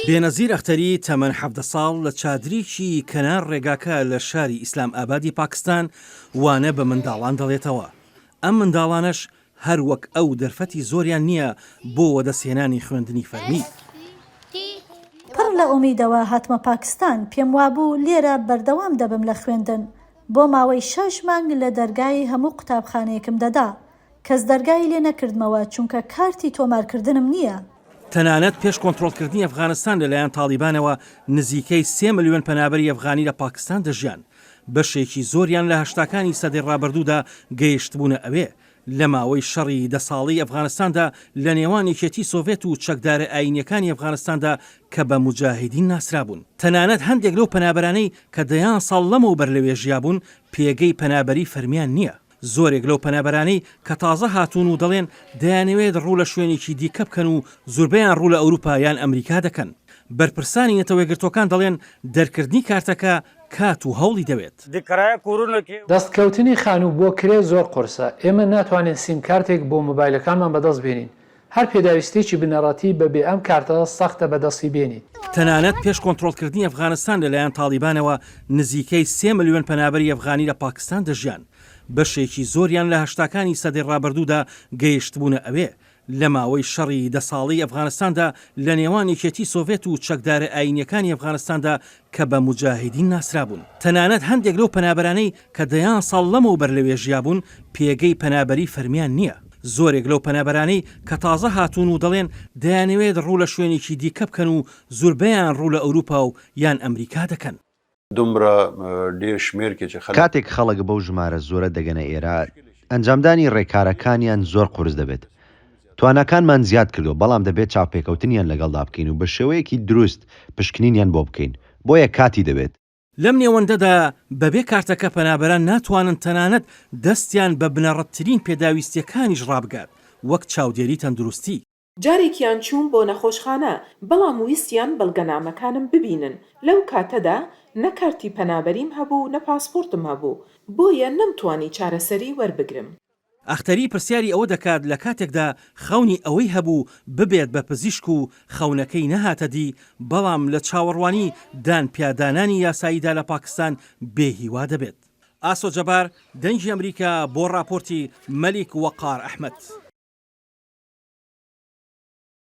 بێنەزیر ئەختەری تەمەن 17 ساڵ لە چادریکی کەنار ڕێگاکە لە شاری ئیسلام ئابادی پاکستان وانە بە منداڵان دەڵێتەوە. ئەم منداڵانش هەر وەک ئەو دەرفەتی زۆریان نییە بۆ وەدەسێنانی خوێندنی فەرمی. پڕ لە ئومیدەوە هاتمە پاکستان، پێم وابوو لێرە بەردەوام دەبم لە خوێندن. بۆ ماوەی 6 مانگ لە دەرگای هەموو قوتابخانەیەکم دەدا، کەس دەرگای لێ نەکردمەوە چونکە کارتی تۆمارکردنم نییە. تەنانەت پێش کۆنتڕۆڵکردنی ئەفغانستان لەلایەن تاڵیبانەوە نزیکەی 3 ملیۆن پەنابەری ئەفغانی لە پاکستان دەژیان. بەشێکی زۆریان لە هەشتاکانی سەدەی ڕابردوودا گەیشتبوونە ئەوێ. لە ماوەی شەڕی 10 ساڵی ئەفغانستاندا لە نێوان یەکێتی سۆڤێت و چەکدارە ئاینیەکانی ئەفغانستاندا کە بە موجاهیدین ناسرابوون. تەنانەت هەندێک لەو پەنابەرانەی کە دەیان ساڵ لەمەوە بەر لەوێ ژیابوون پێگەی پەنابەری فەرمیان نییە. زۆرێک لەو پەنابەرانەی کە تازە هاتوون و دەڵێن دەیانەوێت ڕوو لە شوێنێکی دیکە بکەن و زۆربەیان ڕوو لە ئەوروپا یان ئەمریکا دەکەن. بەرپرسانی نەتەوەیەگرتوەکان دەڵێن دەرکردنی کارتەکە کات و هەوڵی دەوێت. دەستکەوتنی خانوو بۆ کرێ زۆر قورسە. ئێمە ناتوانین سیم کارتێک بۆ مۆبایلەکانمان بەدەست بێنین. هەر پێداویستێکی بنەڕەتی بەبێ ئەم کارتە سەختە بەدەستی بێنیت. تەنانەت پێش کۆنتڕۆڵکردنی ئەفغانستان لەلایەن تاڵیبانەوە نزیکەی 3 ملیۆن پەنابەری ئەفغانی لە پاکستان دەژیان. بەشێکی زۆریان لە هەشتاکانی سەدەی ڕابردوودا گەیشتبوونە ئەوێ. لە ماوەی شەڕی 10 ساڵی ئەفغانستاندا لە نێوان یەکێتی سۆڤێت و چەکدارە ئاینیەکانی ئەفغانستاندا کە بە موجاهیدین ناسرابوون. تەنانەت هەندێک لەو پەنابەرانەی کە دەیان ساڵ لەمەوە بەر لەوێ ژیابوون پێگەی پەنابەری فەرمیان نییە. زۆرێک لەو پەنابەرانەی کە تازە هاتوون و دەڵێن دەیانەوێت ڕوو لە شوێنێکی دیکە بکەن و زۆربەیان ڕوو لە ئەوروپا و یان ئەمریکا دەکەن. کاتێک خەڵک بەو ژمارە زۆرە دەگەنە ئێرە، ئەنجامدانی ڕێکارەکانیان زۆر قورس دەبێت. توانەکانمان زیاد کردو، بەڵام دەبێت چاوپێکەوتنیان لەگەڵدا بکەین و بە شێوەیەکی دروست پشکنینیان بۆ بکەین. بۆیە کاتی دەبێت. لەم نێوەندەدا بەبێ کارتەکە پەنابەران ناتوانن تەنانەت دەستیان بە بنەڕەتترین پێداویستیەکانیش ڕابگات، وەک چاودێری تەندروستی. جارێکیان چوون بۆ نەخۆشخانە، بەڵام ویستیان بەڵگەنامەکانم ببینن. لەو کاتەدا نەکارتی پەنابەریم هەبوو نە پاسپۆرتم هەبوو، بۆیە نەمتوانی چارەسەری وەربگرم. ئەختەری پرسیاری ئەوە دەکات لە کاتێکدا خەونی ئەوەی هەبوو ببێت بە پزیشک و خەونەکەی نەهاتە دی، بەڵام لە چاوەڕوانی دان پیادانانی یاساییدا لە پاکستان بێهیوا دەبێت. ئاسۆ جەبار، دەنگی ئەمریکا بۆ راپۆرتی مەلیک وەقار ئەحمەد.